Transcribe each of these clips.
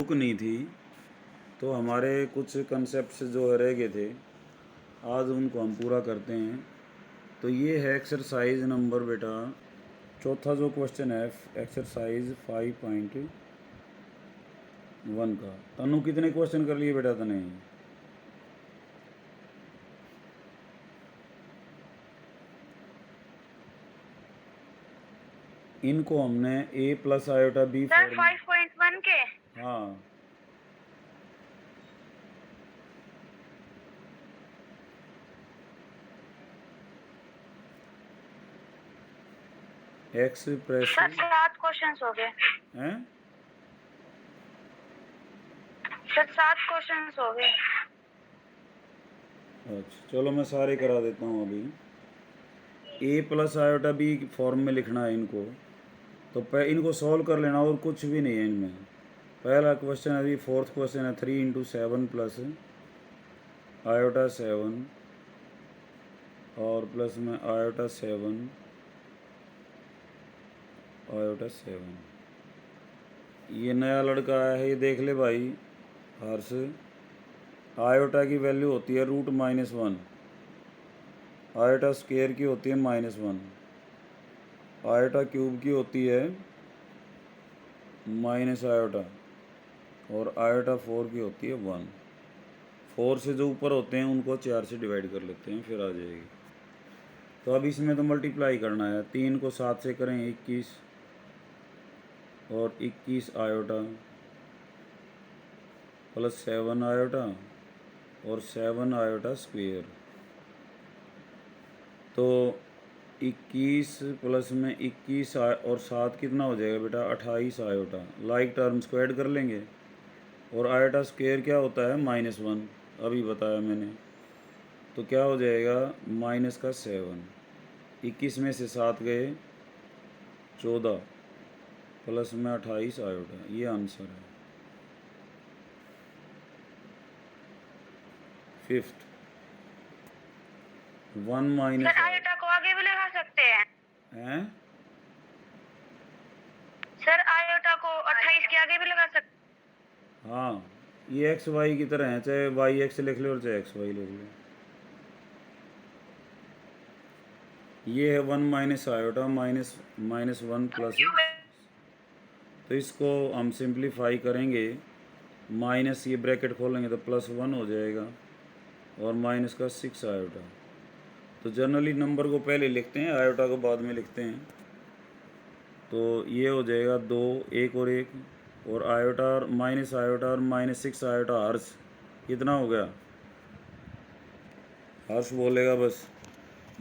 Book नहीं थी तो हमारे कुछ कंसेप्ट जो रह गए थे आज उनको हम पूरा करते हैं। तो ये है एक्सरसाइज नंबर बेटा चौथा जो क्वेश्चन है एक्सरसाइज 5.1 का। तनु कितने क्वेश्चन कर लिए बेटा तने? इनको हमने a plus iota b sir 5.1 के। हाँ एक्स प्रेस सर 7 क्वेश्चंस हो गए हैं। सर 7 क्वेश्चंस हो गए। अच्छा चलो मैं सारे करा देता हूँ अभी। a plus iota b form में लिखना है इनको, तो इनको सॉल्व कर लेना और कुछ भी नहीं है इनमें। पहला क्वेश्चन अभी फोर्थ क्वेश्चन है 3 इंटू 7 प्लस आयोटा 7 और प्लस में आयोटा 7 आयोटा 7। ये नया लड़का आया है, ये देख ले भाई हर्ष। आयोटा की वैल्यू होती है √-1, आयोटा स्क्वायर की होती है -1, आयोटा क्यूब की होती है माइनस आयोटा और आयोटा 4 की होती है 1। 4 से जो ऊपर होते हैं उनको 4 से डिवाइड कर लेते हैं फिर आ जाएगी। तो अब इसमें तो मल्टीप्लाई करना है, 3 को 7 से करें 21 और 21 आयोटा प्लस 7 आयोटा और 7 आयोटा स्क्वायर। तो 21 प्लस में 21 और 7 कितना हो जाएगा बेटा 28 आयोटा। लाइक टर्म्स को ऐड कर लेंगे और आयोटा स्क्वायर क्या होता है -1, अभी बताया मैंने। तो क्या हो जाएगा -7, 21 में से 7 गए 14 प्लस में 28 आयोटा। ये आंसर है फिफ्थ। 1 माइनस सर आयोटा को आगे भी लगा सकते हैं। हैं। सर आयोटा को 28 के आगे भी लगा सकते। हाँ ये एक्स वाई की तरह है, चाहे वाई एक्स लिख लो और चाहे एक्स वाई लिख लो। ये है 1 माइनस आयोटा -1 प्लस। तो इसको हम सिंप्लीफाई करेंगे, माइनस ये ब्रैकेट खोलेंगे तो +1 हो जाएगा और माइनस का 6 आयोटा। तो जनरली नंबर को पहले लिखते हैं, आयोटा को बाद में लिखते हैं। तो ये हो जाएगा 2, 1 और 1 और आयोटा और माइनस आयोटा और -6 आयोटा। हर्ष कितना हो गया? हर्ष बोलेगा बस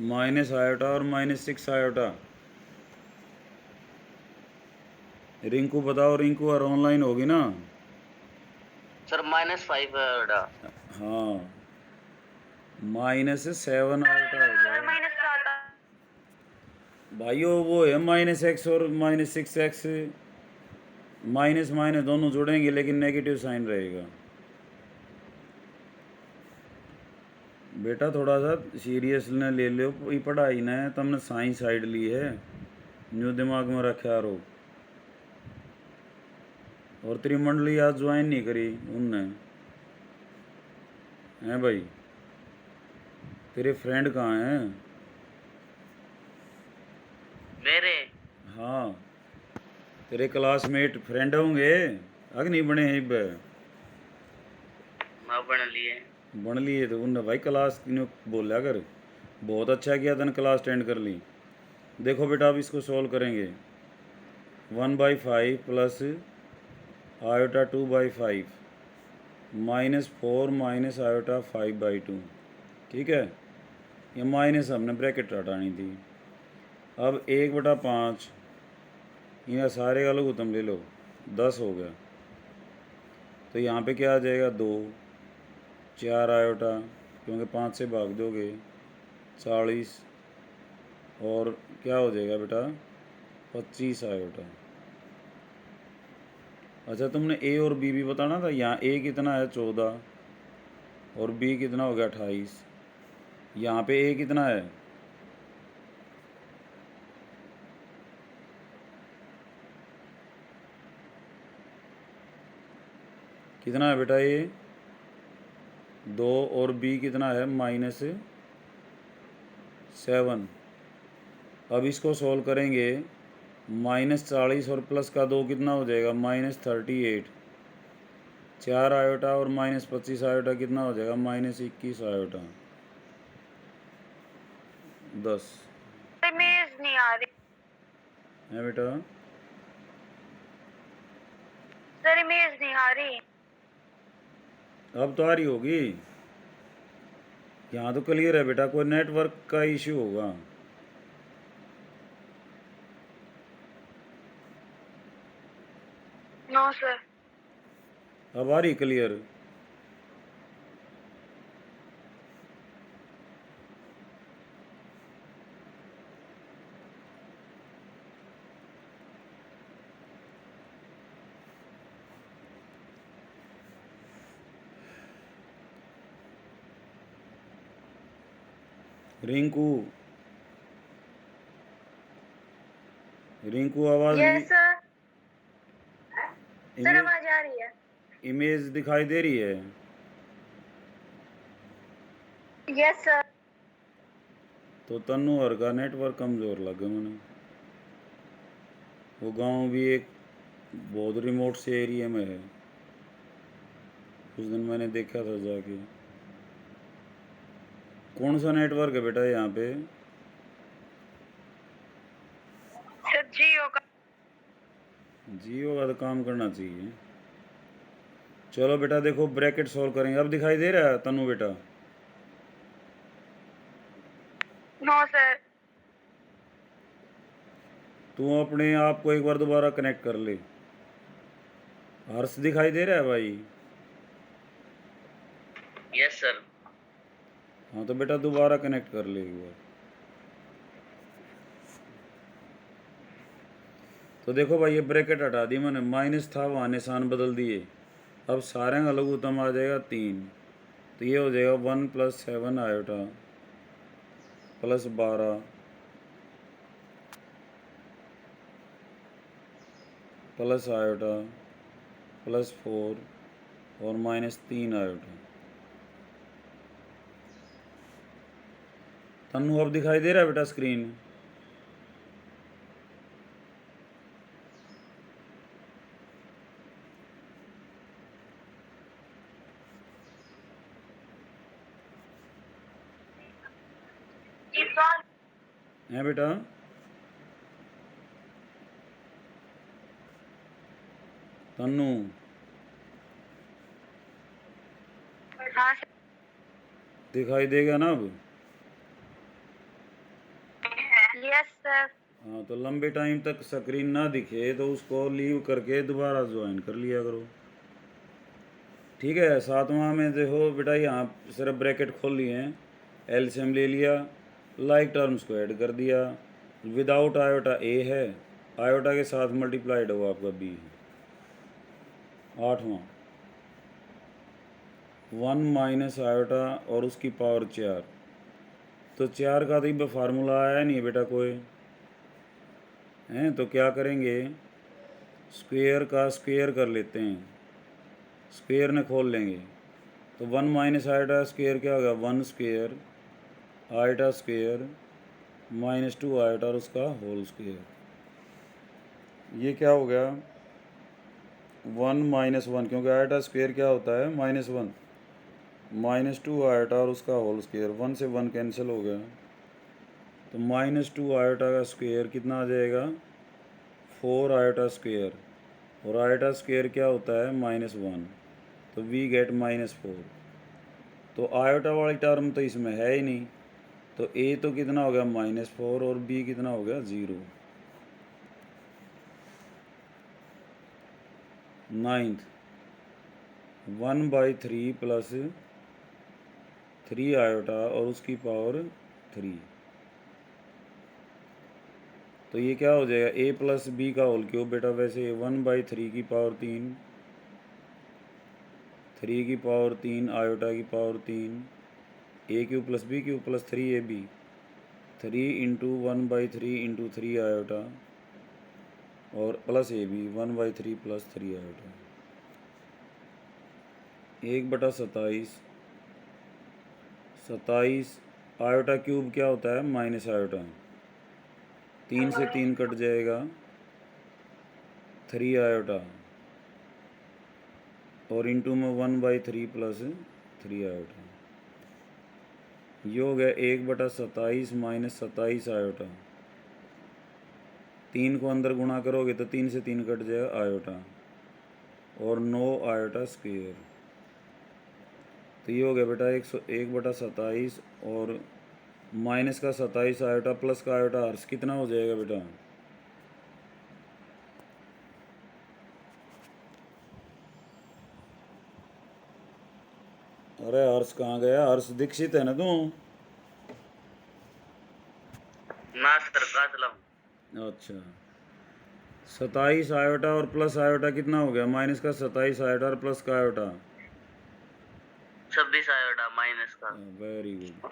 माइनस आयोटा और -6 आयोटा। रिंकू बताओ, रिंकू और ऑनलाइन होगी ना? Sir -5 iota. हाँ -7 आयोटा हो सर जाएगा -7। भाइयों। वो है -x और -6x, माइनस माइनस दोनों जुड़ेंगे लेकिन नेगेटिव साइन रहेगा। बेटा थोड़ा सा सीरियस ने ले लो, ये पढ़ाई ने तुमने साइंस साइड ली है, न्यू दिमाग में रखा रो। और त्रिमंडली आज ज्वाइन नहीं करी उनने, हैं भाई? तेरे फ्रेंड कहाँ हैं? मेरे हाँ तेरे क्लासमेट फ्रेंड होंगे, अग नहीं बने हैं इब? ना बन लिए। बन लिए तो उनने भाई क्लास बोला कर, बहुत अच्छा किया तने क्लास अटेंड कर ली। देखो बेटा अब इसको सॉल्व करेंगे। 1/5 प्लस आयोटा 2/5 -4 माइनस आयोटा 5/2। ठीक है, ये माइनस हमने ब्रैकेट हटानी थी। अब 1/5 यहाँ सारे का लोग तुम ले लो, 10 हो गया। तो यहाँ पे क्या आ जाएगा 2, 4 आयोटा क्योंकि 5 से भाग दोगे 40 और क्या हो जाएगा बेटा 25 आयोटा। अच्छा तुमने ए और बी भी बताना था। यहाँ ए कितना है 14 और बी कितना हो गया 28। यहाँ पे ए कितना है? कितना है बेटा ये 2 और b कितना है -7। अब इसको सॉल्व करेंगे, -40 और प्लस का 2 कितना हो जाएगा -38। 4 आयोटा और -25 आयोटा कितना हो जाएगा -21 आयोटा 10 इमेज नहीं आ रही है बेटा। सर, इमेज नहीं आ रही। अब तो आ रही होगी, यहाँ तो क्लियर है बेटा, कोई नेटवर्क का इश्यू होगा। No sir. अब आ रही क्लियर। रिंकू, रिंकू आवाज यस सर। सर, इमेज आवाज आ रही है। इमेज दिखाई दे रही है। Yes sir. तो तन्नू हर का नेटवर्क कमज़ोर लगे मैंने। वो गांव भी एक बहुत रिमोट से एरिया में है, उस दिन मैंने देखा था जाके। कौन सा नेटवर्क है बेटा यहाँ पे? सर, जियो का। जियो का तो काम करना चाहिए। चलो बेटा देखो, ब्रैकेट सॉल्व करेंगे। अब दिखाई दे रहा है तन्नू बेटा? No sir. तू अपने आप को एक बार दोबारा कनेक्ट कर ले। हर्ष दिखाई दे रहा है भाई? Yes sir. हाँ तो बेटा दोबारा कनेक्ट कर ले एक बार। तो देखो भाई, ये ब्रैकेट हटा दी मैंने, माइनस था वहाँ, निशान बदल दिए। अब सारे का लघुत्तम आ जाएगा 3, तो ये हो जाएगा 1 + 7 iota plus 12 plus iota plus 4 और -3 आयोटा। तन्नू अब दिखाई दे रहा है बेटा स्क्रीन? है बेटा? तन्नू हाँ सर। दिखाई देगा ना अब? Yes sir. हाँ, तो लंबे टाइम तक स्क्रीन ना दिखे तो उसको लीव करके दोबारा ज्वाइन कर लिया करो, ठीक है। 7वां में देखो बेटा, यहाँ सिर्फ ब्रैकेट खोल लिए हैं, एलसीएम ले लिया, लाइक टर्म्स को ऐड कर दिया। विदाउट आयोटा ए है, आयोटा के साथ मल्टीप्लाइड हो आपका बी। 8वां 1 माइनस आयोटा और उसकी पावर 4। तो 4 का तो फार्मूला आया नहीं बेटा कोई हैं, तो क्या करेंगे, स्क्वेयर का स्क्वेयर कर लेते हैं, स्क्वेयर ने खोल लेंगे। तो 1 माइनस आयोटा स्क्वेयर क्या होगा, 1 स्क्वेयर आयोटा स्क्वेयर -2 आयोटा और उसका होल स्क्वेयर। ये क्या हो गया 1 - 1, क्योंकि आयोटा स्क्वेयर क्या होता है -1, -2 आयोटा और उसका होल स्क्वेयर। 1 से 1 कैंसिल हो गया, तो -2 आयोटा का स्क्वेयर कितना आ जाएगा 4 आयोटा स्क्वेयर, और आयोटा स्क्वेयर क्या होता है -1, तो वी गेट -4। तो आयोटा वाली टर्म तो इसमें है ही नहीं, तो ए तो कितना हो गया -4 और बी कितना हो गया 0। 9th 1/3 प्लस 3 आयोटा और उसकी पावर 3। तो ये क्या हो जाएगा a प्लस बी का होल क्यूब बेटा, वैसे 1/3 की पावर 3, 3 की पावर 3 आयोटा की power 3, a³ + b³ + 3ab, 3 × 1/3 × 3 iota और plus ab 1/3 + 3 iota. 1/27, 27 iota cube क्या होता है माइनस आयोटा, 3 से 3 कट जाएगा, 3 आयोटा और इंटू में 1/3 प्लस 3 आयोटा। ये हो गया 1/27 माइनस 27 आयोटा। 3 को अंदर गुणा करोगे तो 3 से 3 कट जाएगा आयोटा और 9 आयोटा स्क्वेयर। तो ये हो गया बेटा 1/27 और माइनस का 27 आयोटा प्लस का आयोटा हर्ष कितना हो जाएगा बेटा? अरे हर्ष कहाँ गया? हर्ष दीक्षित है ना तू? ना सर काजलम। अच्छा, 27 आयोटा और प्लस आयोटा कितना हो गया? माइनस का 27 आयोटा और प्लस का आयोटा 26 आयोटा माइनस का। Very good,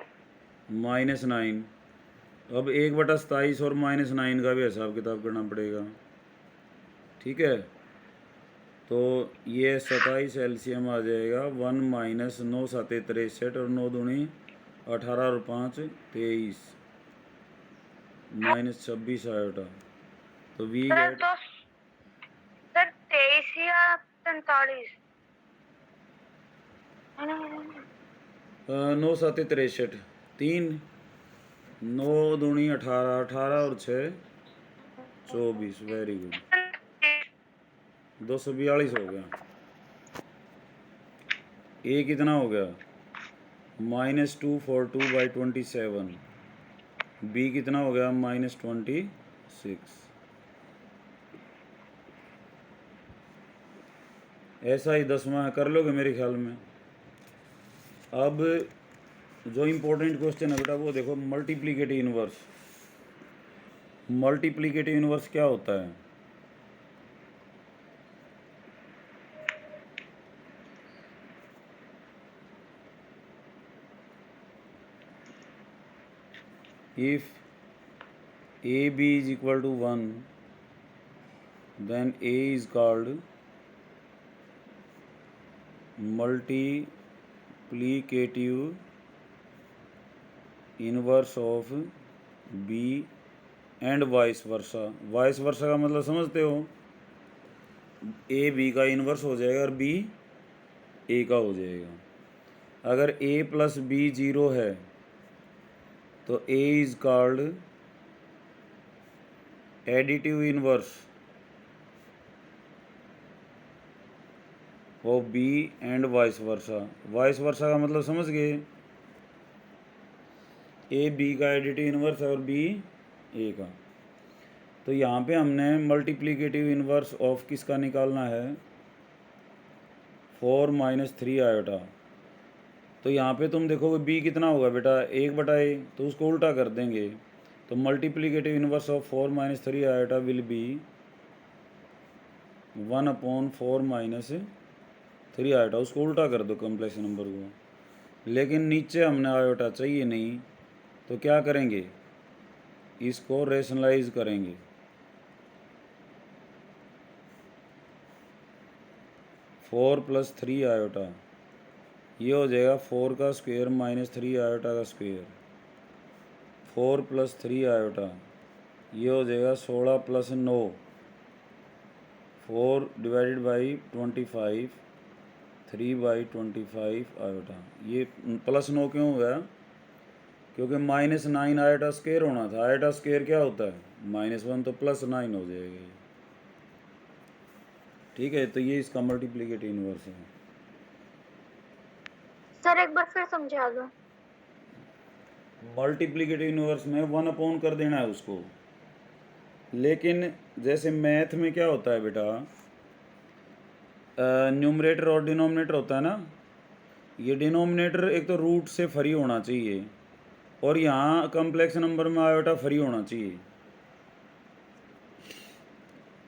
-9। अब 1/27 और -9 का भी हिसाब किताब करना पड़ेगा, ठीक है? तो ये 27 एलसीएम आ जाएगा 1 माइनस 9 7 63 और 9 दूनी 18 और 5 23 माइनस 26 आयोटा। तो वी सर गेट तो सर 23 या 43? 9 7 63, 3 9 दूनी 18, 18 और 6 24, वेरी गुड, 242 हो गया। ए कितना हो गया? -242/27। बी कितना हो गया? -26। ऐसा ही 10वां है, कर लोगे मेरे ख्याल में। अब जो इम्पोर्टेंट क्वेश्चन है बेटा वो देखो, मल्टीप्लिकेटिव इनवर्स। मल्टीप्लिकेटिव इनवर्स क्या होता है? If AB is equal to 1, then A is called multiplicative inverse of B and vice versa। vice versa का मतलब समझते हो? A B का इन्वर्स हो जाएगा और B A का हो जाएगा। अगर A प्लस B 0 है तो A is called additive inverse of B and vice versa. Vice versa का मतलब समझ गए? A B का एडिटिव इनवर्स है और B A का। तो यहाँ पे हमने मल्टीप्लिकेटिव इनवर्स ऑफ किसका निकालना है? 4 - 3 आयोटा। तो यहाँ पे तुम देखोगे B कितना होगा बेटा? 1/A, तो उसको उल्टा कर देंगे। तो multiplicative inverse of 4 - 3 iota will be 1/4 - 3 iota. उसको उल्टा कर दो कॉम्प्लेक्स नंबर को। लेकिन नीचे हमने आयोटा चाहिए नहीं, तो क्या करेंगे? इसको रेशनलाइज करेंगे। फोर प्लस 3 आयोटा, ये हो जाएगा 4 का स्क्वायर माइनस 3 आयोटा का स्क्वायर। 4 + 3 आयोटा, ये हो जाएगा 16 + 9, 4 डिवाइडेड बाई 25, 3/25 आयोटा। ये +9 क्यों हो गया? क्योंकि -9 आयोटा स्क्वायर होना था। आयोटा स्क्वायर क्या होता है? -1, तो +9 हो जाएगा ये, ठीक है? तो ये इसका मल्टीप्लिकेटिव इनवर्स है। सर एक बार फिर समझा दो। मल्टीप्लिकेटिव इनवर्स में 1 कर देना है उसको। लेकिन जैसे मैथ में क्या होता है बेटा, न्यूमरेटर और डिनोमिनेटर होता है ना, ये डिनोमिनेटर एक तो रूट से फ्री होना चाहिए और यहाँ कॉम्प्लेक्स नंबर में आयोटा फ्री होना चाहिए।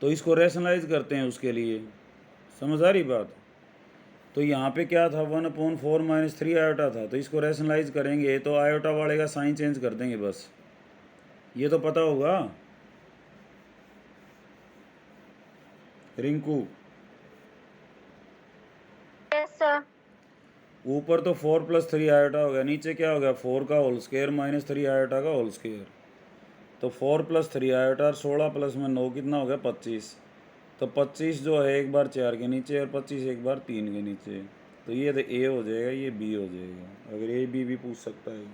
तो इसको रैशनलाइज करते हैं उसके लिए, समझ आ रही बात? तो यहाँ पे क्या था? 1/4 - 3 आयोटा था। तो इसको रैशनलाइज करेंगे तो आयोटा वाले का साइन चेंज कर देंगे बस। ये तो पता होगा रिंकू? Yes sir. ऊपर तो 4 + 3 आयोटा हो गया, नीचे क्या हो गया 4 का होल स्क्वायर माइनस 3 आयोटा का होल स्क्वायर। तो 4 + 3 आयोटा और 16 प्लस में 9 कितना हो गया 25। तो 25 जो है एक बार 4 के नीचे और 25 एक बार 3 के नीचे। तो ये तो ए हो जाएगा, ये बी हो जाएगा। अगर ए बी भी पूछ सकता है।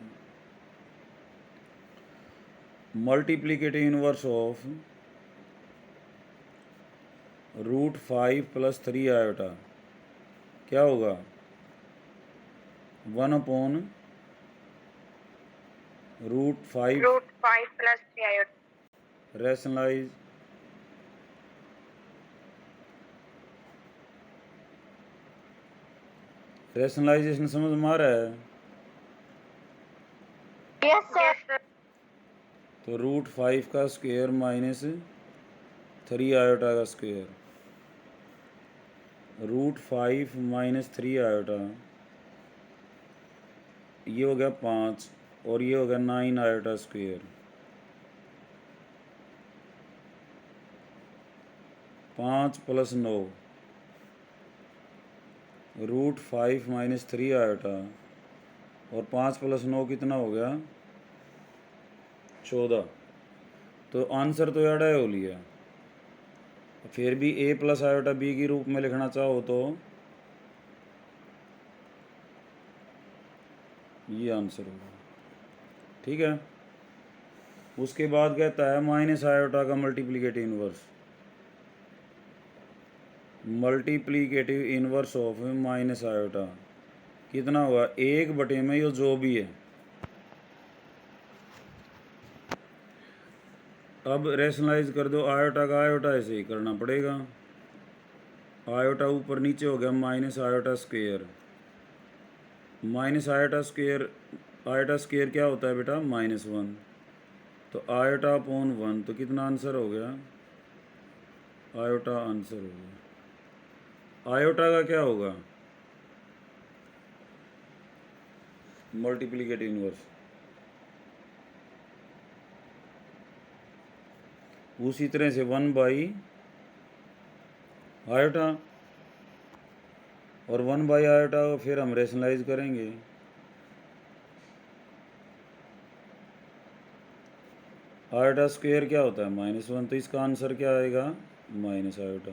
मल्टीप्लीकेटिव इनवर्स ऑफ √5 + 3 आयोटा क्या होगा 1/√5 √5 + 3 आयोटा। रैशनलाइज रैशनलाइजेशन समझ में आ रहा है। Yes sir. तो √5 का स्क्वायर माइनस 3 आयोटा का स्क्वायर, √5 - 3 आयोटा, ये हो गया 5 और ये हो गया 9 आयोटा स्क्वायर। 5 + 9 √5 - 3 आयोटा और 5 + 9 कितना हो गया 14। तो आंसर तो यार हो लिया। फिर भी a + आयोटा b के रूप में लिखना चाहो तो ये आंसर होगा। ठीक है। उसके बाद कहता है माइनस आयोटा का multiplicative inverse. Multiplicative inverse of minus iota कितना हुआ 1/, में ये जो भी है। अब रैशनलाइज कर दो, आयोटा का आयोटा ऐसे ही करना पड़ेगा। आयोटा ऊपर नीचे हो गया minus iota square, minus iota square, iota square क्या होता है बेटा -1। तो आयोटा अपॉन 1, तो कितना आंसर हो गया आयोटा आंसर हो गया। आयोटा का क्या होगा मल्टीप्लीकेटिव इनवर्स। उसी तरह से 1/, आयोटा और 1/, आयोटा को फिर हम रेशनलाइज करेंगे। आयोटा स्क्वायर क्या होता है -1, तो इसका आंसर क्या आएगा माइनस आयोटा।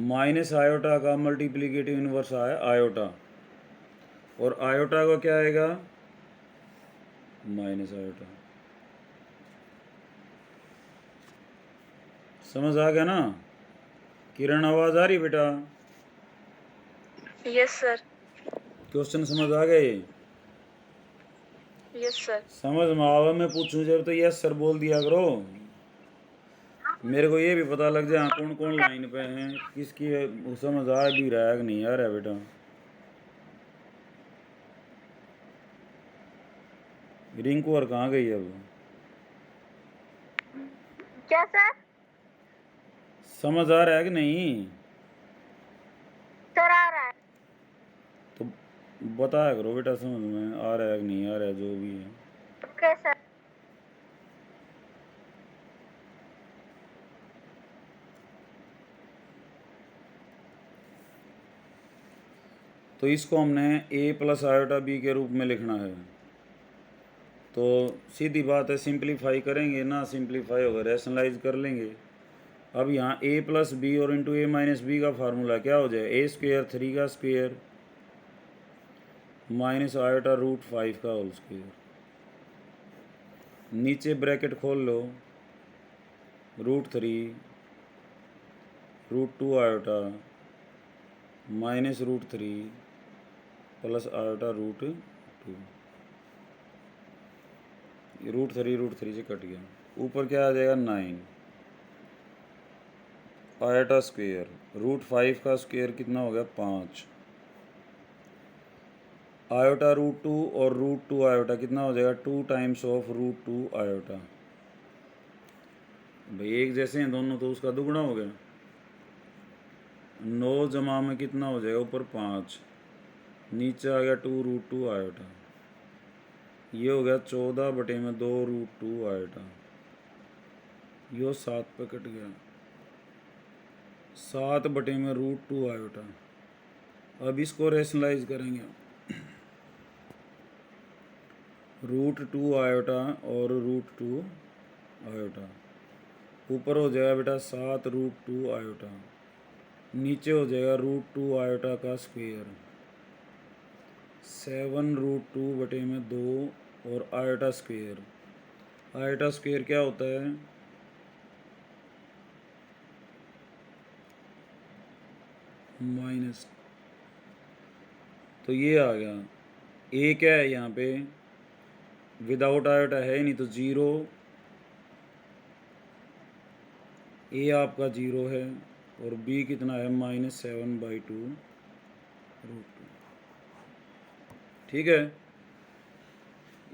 माइनस आयोटा का मल्टीप्लीकेटिव इनवर्स आया आयोटा, और आयोटा का क्या आएगा माइनस आयोटा। समझ आ गया ना किरण? आवाज आ रही बेटा? Yes sir. क्वेश्चन समझ आ गए? Yes sir. समझ में आवा मैं पूछूं जब तो यस सर बोल दिया करो, मेरे को ये भी पता लग जाए कौन कौन लाइन पे हैं, किसकी समझ आ भी रहा है कि नहीं आ रहा है बेटा। रिंकू और कहाँ गई अब? क्या सर? समझ आ रहा है कि नहीं? सर आ रहा है। तो बताया करो बेटा समझ में आ रहा है कि नहीं आ रहा है, जो भी है। Okay sir. तो इसको हमने a + आयोटा b के रूप में लिखना है। तो सीधी बात है, सिंप्लीफाई करेंगे ना, सिंप्लीफाई होगा रैशनलाइज कर लेंगे। अब यहाँ a + b और इंटू a - b का फार्मूला क्या हो जाए a² 3 का स्क्वेयर माइनस आयोटा √5 का होल स्क्वेयर। नीचे ब्रैकेट खोल लो √3 √2 आयोटा माइनस √3 प्लस आयोटा √2। √3 से कट गया, ऊपर क्या आ जाएगा 9 आयोटा स्क्वेयर। √5 का स्क्वेयर कितना हो गया 5 आयोटा √2 और √2 आयोटा कितना हो जाएगा 2 टाइम्स ऑफ √2 आयोटा। भाई एक जैसे हैं दोनों, तो उसका दुगुना हो गया। 9 जमा में कितना हो जाएगा ऊपर 5, नीचे आ गया 2 √2 आयोटा। ये हो गया 14/2 √2 आयोटा। यो 7 पे कट गया 7/2 √2 आयोटा। अब इसको रेशनलाइज करेंगे, √2 आयोटा और √2 आयोटा, ऊपर हो जाएगा बेटा 7 √2 आयोटा, नीचे हो जाएगा √2 आयोटा का स्क्वायर, 7 √2 बटे में 2 और आयोटा स्क्वायर। आयोटा स्क्वायर क्या होता है? माइनस, तो ये आ गया। ए क्या है यहाँ पे? विदाउट आयोटा है नहीं तो 0, ए आपका 0 है और बी कितना है? -7/2 √2। ठीक है,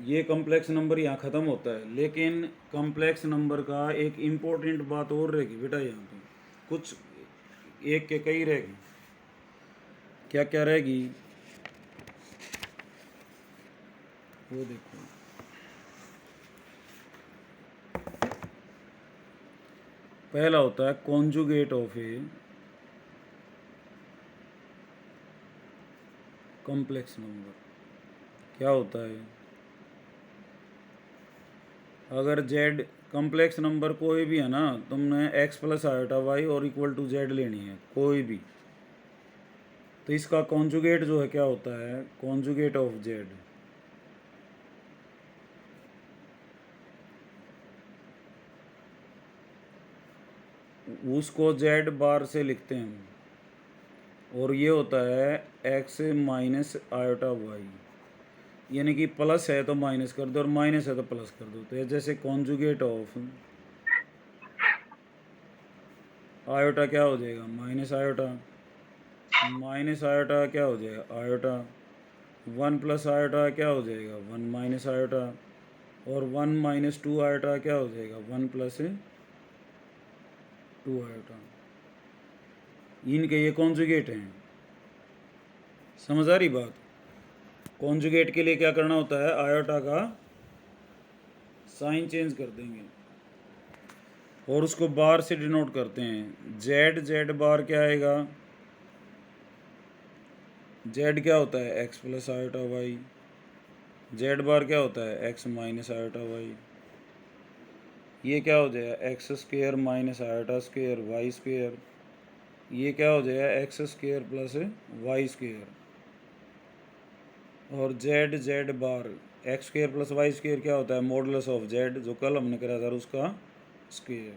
ये कॉम्प्लेक्स नंबर यहाँ ख़त्म होता है। लेकिन कॉम्प्लेक्स नंबर का एक इम्पोर्टेंट बात और रहेगी बेटा, यहाँ पे कुछ एक के कई रहेगी। क्या क्या रहेगी वो देखो। पहला होता है conjugate of a complex number. क्या होता है? अगर जेड कॉम्प्लेक्स नंबर कोई भी है ना, तुमने x + आयोटा y और = z लेनी है कोई भी, तो इसका कॉन्जुगेट जो है क्या होता है? Conjugate of z। उसको z बार से लिखते हैं और ये होता है x - आयोटा y, यानी कि प्लस है तो माइनस कर दो और माइनस है तो प्लस कर दो। तो जैसे कॉन्जुगेट ऑफ आयोटा क्या हो जाएगा? माइनस आयोटा, माइनस आयोटा क्या हो जाएगा? आयोटा, 1 + आयोटा क्या हो जाएगा? 1 - आयोटा, और 1 - 2 आयोटा क्या हो जाएगा? 1 + 2 आयोटा। इनके ये कॉन्जुगेट हैं। समझ आ रही बात? कॉन्जुगेट के लिए क्या करना होता है? आयोटा का साइन चेंज कर देंगे और उसको बार से डिनोट करते हैं। z बार क्या आएगा? z क्या होता है? x + iota y। z बार क्या होता है? x - iota y। ये क्या हो जाएगा? x² - iota square y²। ये क्या हो जाएगा? x² + y²। और z बार x² + y² क्या होता है? मॉडुलस ऑफ z, जो कल हमने करा था उसका स्क्वायर।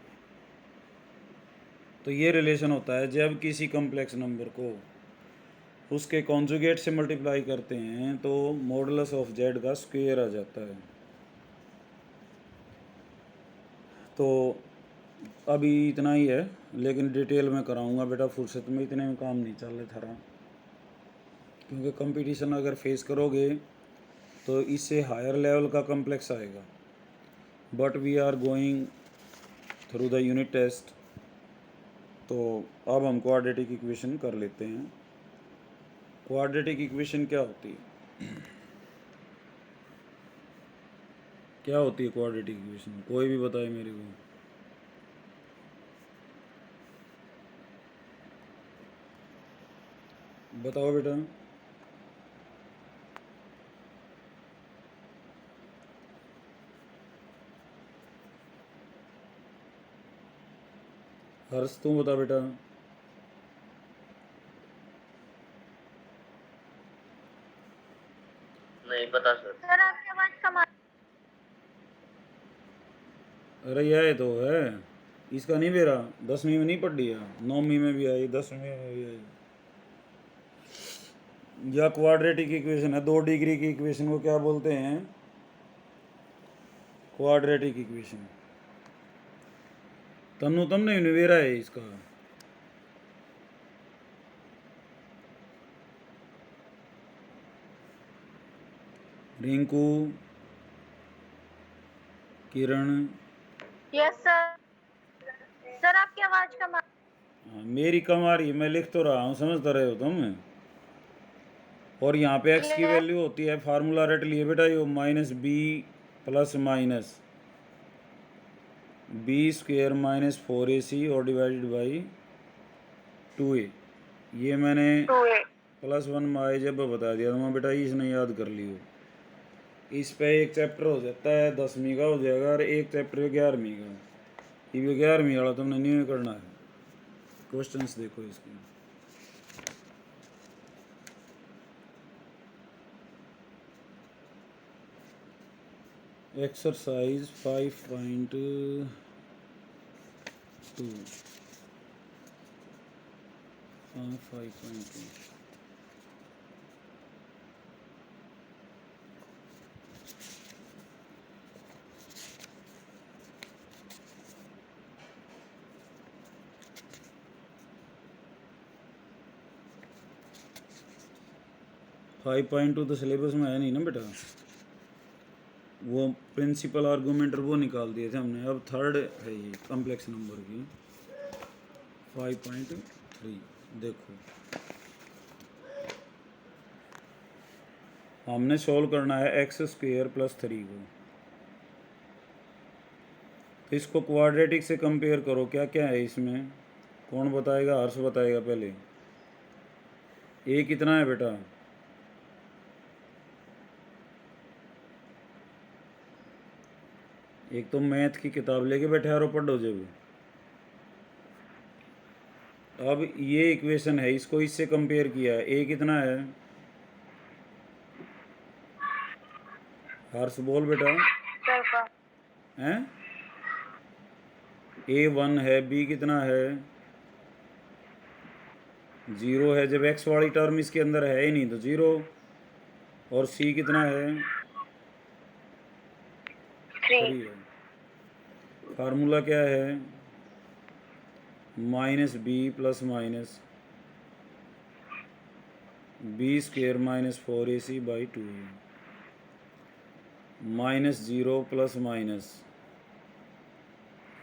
तो ये रिलेशन होता है जब किसी कॉम्प्लेक्स नंबर को उसके कॉन्जुगेट से मल्टीप्लाई करते हैं तो मॉडुलस ऑफ z का स्क्वायर आ जाता है। तो अभी इतना ही है, लेकिन डिटेल में कराऊंगा बेटा फुर्सत में, इतने में काम नहीं चल रहा थारा, क्योंकि कंपटीशन अगर फेस करोगे तो इससे हायर लेवल का कॉम्प्लेक्स आएगा। But we are going through the unit test. तो अब हम क्वाड्रेटिक इक्वेशन कर लेते हैं। क्वाड्रेटिक इक्वेशन क्या होती है? क्या होती है क्वाड्रेटिक इक्वेशन? कोई भी बताए मेरे को। बताओ बेटा। हर्ष तू बता बेटा। नहीं पता सर। सर आपकी आवाज कम आ अरे यह तो है, इसका नहीं मेरा 10वीं में नहीं पढ़ लिया, 9वीं में भी आई, 10वीं में भी आई। यह क्वाड्रेटिक इक्वेशन है। 2 डिग्री की इक्वेशन को क्या बोलते हैं? Quadratic equation. तन्नू तुमने निवेरा है इसका। Rinku, Kiran. Yes sir. Sir आपकी आवाज कम आ हाँ, मेरी कम आ रही है, मैं लिख तो रहा हूँ, समझ तो रहे हो तुम। और यहाँ पे x की वैल्यू होती है, फार्मूला रट लिए बेटा, ये -b + -b² - 4ac और डिवाइडेड बाई 2a। ये मैंने 2a। +1 में जब बता दिया तो मैं बेटा इसने याद कर लियो। इस पे एक चैप्टर हो जाता है 10वीं का हो जाएगा और एक चैप्टर 11वीं का। ये 11वीं वाला तुमने नहीं करना है। क्वेश्चंस देखो इसके। एक्सरसाइज 5.2 5.2 5.2 तो सिलेबस में है नहीं ना बेटा। वो प्रिंसिपल आर्गूमेंट वो निकाल दिए थे हमने। अब थर्ड है ये कॉम्प्लेक्स नंबर की 5.3। देखो हमने सोल्व करना है x² + 3 को। तो इसको क्वाड्रेटिक से कंपेयर करो, क्या क्या है इसमें। कौन बताएगा? हर्ष बताएगा पहले। ए कितना है बेटा? एक तो मैथ की किताब लेके बैठे और पढ़ो जब। अब ये इक्वेशन है, इसको इससे कंपेयर किया है। ए कितना है? हर्ष बोल बेटा। सर का हैं? A1 है। बी कितना है? 0 है। जब एक्स वाली टर्म इसके अंदर है ही नहीं तो 0। और सी कितना है? 3 3 है। फार्मूला क्या है? -b + -b² - 4ac/2 है। -0 +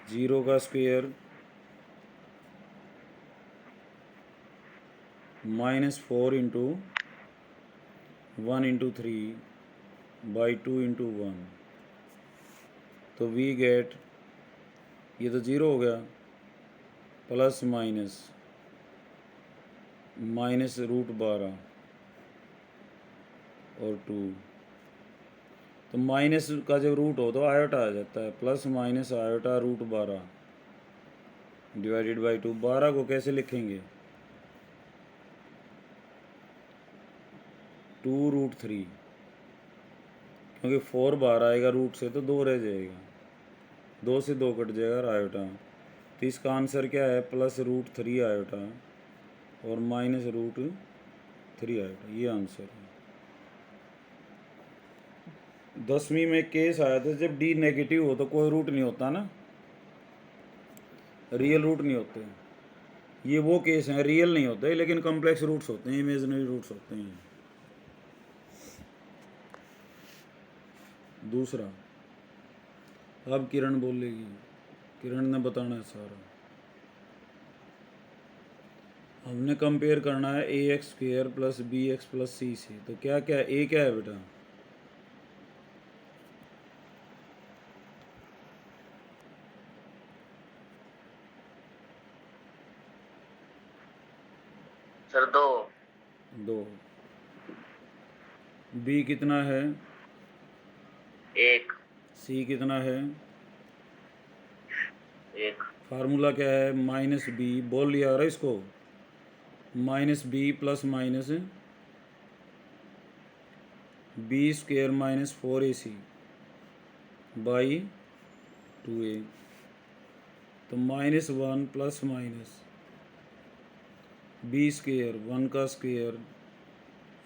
-0 का स्क्वेयर -4 × 1 × 3/2 × 1। तो वी गेट, ये तो 0 हो गया, प्लस माइनस -√12 और 2। तो माइनस का जब रूट हो तो आयोटा आ जाता है। +- आयोटा √12 / 2। 12 को कैसे लिखेंगे? 2√3, क्योंकि 4 बाहर आएगा रूट से तो 2 रह जाएगा। 2 से 2 कट जाएगा और आयोटा। तो इसका आंसर क्या है? +√3 आयोटा और -√3 आयोटा। ये आंसर है। 10वीं में केस आया था जब d नेगेटिव हो तो कोई रूट नहीं होता ना, रियल रूट नहीं होते। ये वो केस हैं, रियल नहीं होते लेकिन कॉम्प्लेक्स रूट्स होते हैं, इमेजिनरी रूट्स होते हैं। दूसरा, अब किरण बोलेगी। किरण ने बताना है सारा। हमने कंपेयर करना है ax² + bx + c से। तो क्या क्या है? a क्या है बेटा? सर 2। 2। b कितना है? 1। c कितना है? 1। फार्मूला क्या है? -b। बोल लिया रहा इसको। -b + -b² - 4ac/2a। तो -1 + -b², 1 का स्क्वेयर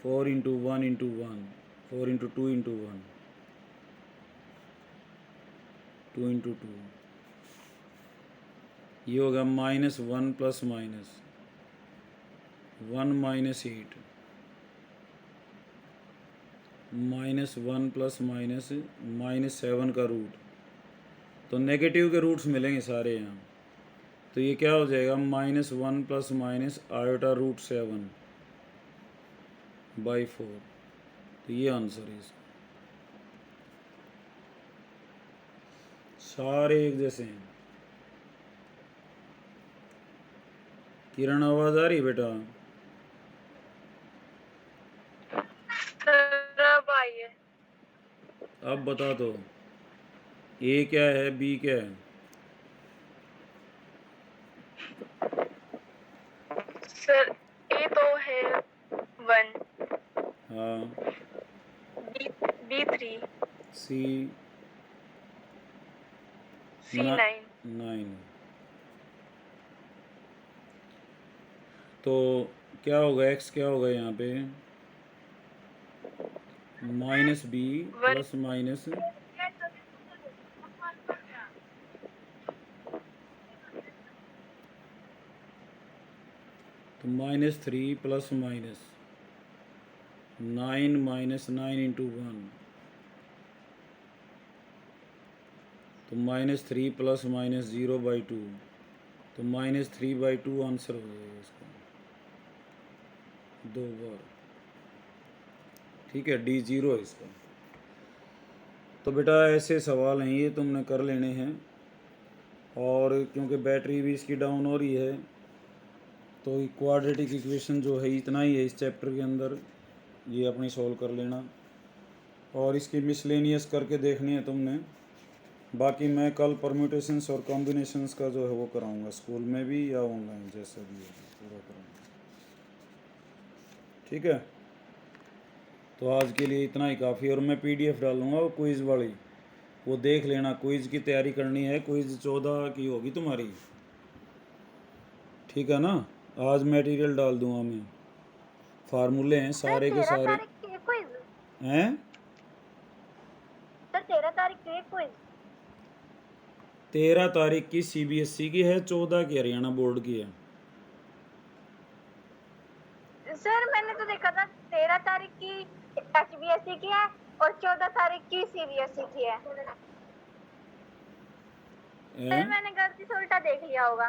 4 × 1 × 1, 4 × 2 × 1, 2 × 2। ये होगा -1 + -1 - 8 -1 + -7 का रूट। तो नेगेटिव के रूट्स मिलेंगे सारे यहाँ। तो ये क्या हो जाएगा? -1 + आयोटा √7/4। तो ये आंसर है इसका। सारे एक जैसे हैं। किरण आवाज़ आ रही बेटा? अब बता दो ए क्या है बी क्या है? सर ए तो है 1, हाँ बी 3, सी सी 9। 9। तो क्या होगा एक्स क्या होगा यहाँ पे? माइनस बी प्लस माइनस तो -3 प्लस माइनस 9 -9 इंटू 1 तो -3 प्लस माइनस 0/2 तो -3/2 आंसर हो जाएगा इसका 2 बार। ठीक है D 0 है इसका। तो बेटा ऐसे सवाल हैं ये तुमने कर लेने हैं, और क्योंकि बैटरी भी इसकी डाउन हो रही है तो क्वाड्रेटिक इक्वेशन जो है इतना ही है इस चैप्टर के अंदर, ये अपनी सॉल्व कर लेना। और इसकी मिसलेनियस करके देखनी है तुमने। बाकी मैं कल परम्यूटेशंस और कॉम्बिनेशंस का जो है वो कराऊंगा, स्कूल में भी या ऑनलाइन जैसा भी है पूरा कराऊंगा। ठीक है, तो आज के लिए इतना ही काफ़ी। और मैं PDF डालूंगा वो क्विज़ वाली, वो देख लेना। क्विज़ की तैयारी करनी है, क्विज़ 14 की होगी तुम्हारी। ठीक है ना, आज मटेरियल डाल दूंगा मैं, फार्मूले हैं सारे के सारे। 13 तारीख के क्विज। हैं सर 13 तारीख के क्विज। 13 तारीख की CBSE की है, 14 की हरियाणा बोर्ड की है। सर मैंने तो देखा था 13 तारीख की HBSE की है और 14 तारीख की CBSE की है। सर हैं? मैंने गलती से उल्टा देख लिया होगा।